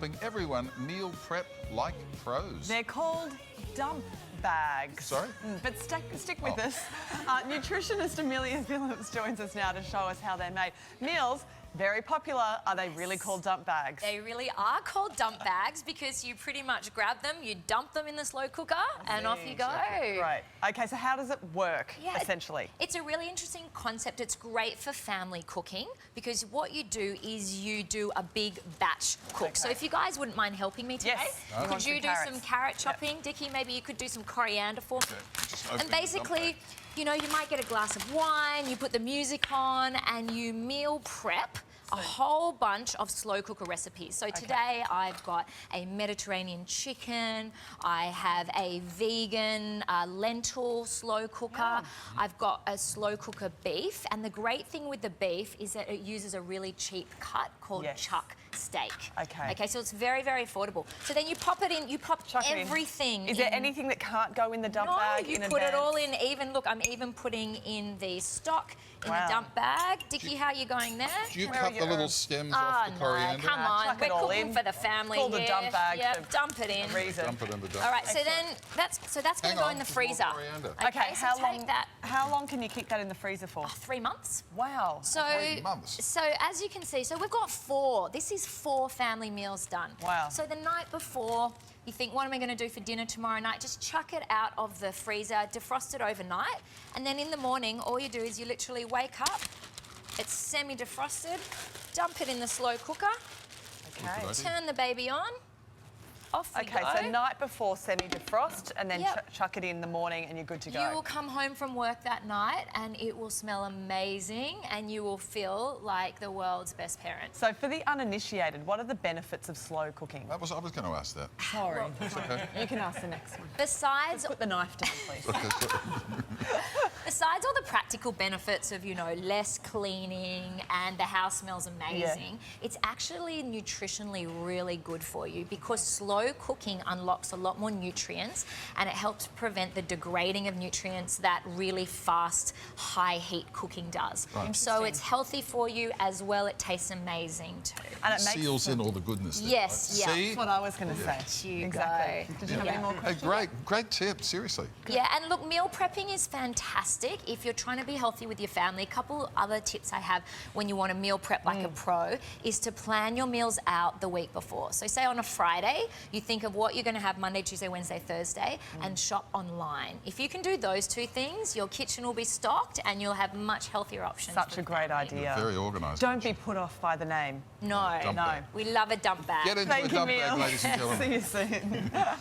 Helping everyone meal prep like pros. They're called dump bags. Sorry? But stick with us. Nutritionist Amelia Phillips joins us now to show us how they're made. Meals, very popular. Are they really called dump bags? They really are called dump bags because you pretty much grab them, you dump them in the slow cooker, and off you go. Right. Okay, so how does it work, essentially? It's a really interesting concept. It's great for family cooking because what you do is you do a big batch cook. Okay. So if you guys wouldn't mind helping me today, Yes. could you do some carrot chopping? Dickie, maybe you could do some coriander for me. Just And opening the dump basically, bag. you know, you might get a glass of wine, you put the music on, and you meal prep a whole bunch of slow cooker recipes. So today I've got a Mediterranean chicken, I have a vegan lentil slow cooker, I've got a slow cooker beef, and the great thing with the beef is that it uses a really cheap cut called chuck steak. Okay, so it's very, very affordable. So then you pop it in, you pop everything in. Is there anything that can't go in the dump bag you in put advance? it all in. Even, look, I'm even putting in the stock in the dump bag. Dickie, how are you going there? Do you cut the little stems off the coriander? Come on, Chuck we're it all cooking in. for the family Call the here. dump bag Yep, for dump it in. a reason. Dump it in the dump. All right, so then that's going Hang to go on, in the there's more freezer. coriander. Okay, so take that. how long can you keep that in the freezer for? 3 months. Wow. So, 3 months. so as you can see, so we've got 4. This is 4 family meals done. Wow. So the night before, you think, what am I going to do for dinner tomorrow night? Just chuck it out of the freezer, defrost it overnight, and then in the morning, all you do is you literally wake up, it's semi-defrosted, dump it in the slow cooker, Okay. turn the baby on, off we go. Okay, so night before semi-defrost, and then Yep. chuck it in the morning and you're good to go. You will come home from work that night and it will smell amazing and you will feel like the world's best parent. So for the uninitiated, what are the benefits of slow cooking? I was going to ask that. Sorry. You can ask the next one. Besides Put the knife down, please. Besides all the practical benefits of, you know, less cleaning and the house smells amazing, it's actually nutritionally really good for you because slow cooking unlocks a lot more nutrients and it helps prevent the degrading of nutrients that really fast, high heat cooking does. Right. So it's healthy for you as well. It tastes amazing too. And it makes Seals in all the goodness. There, Yes, right? yeah. See? That's what I was going to say. You Exactly. go. Did you have any more questions? Hey, great tip, seriously. Yeah, and look, meal prepping is fantastic if you're trying to be healthy with your family. A couple other tips I have when you want to meal prep like a pro is to plan your meals out the week before. So say on a Friday, you think of what you're going to have Monday, Tuesday, Wednesday, Thursday, and shop online. If you can do those 2 things, your kitchen will be stocked and you'll have much healthier options. Such for a great family. idea. Very organised. Don't be put off by the name. No, Dump bag. we love a dump bag. Get into Thank a you, dump Neil. bag, ladies and gentlemen. See you soon. All right.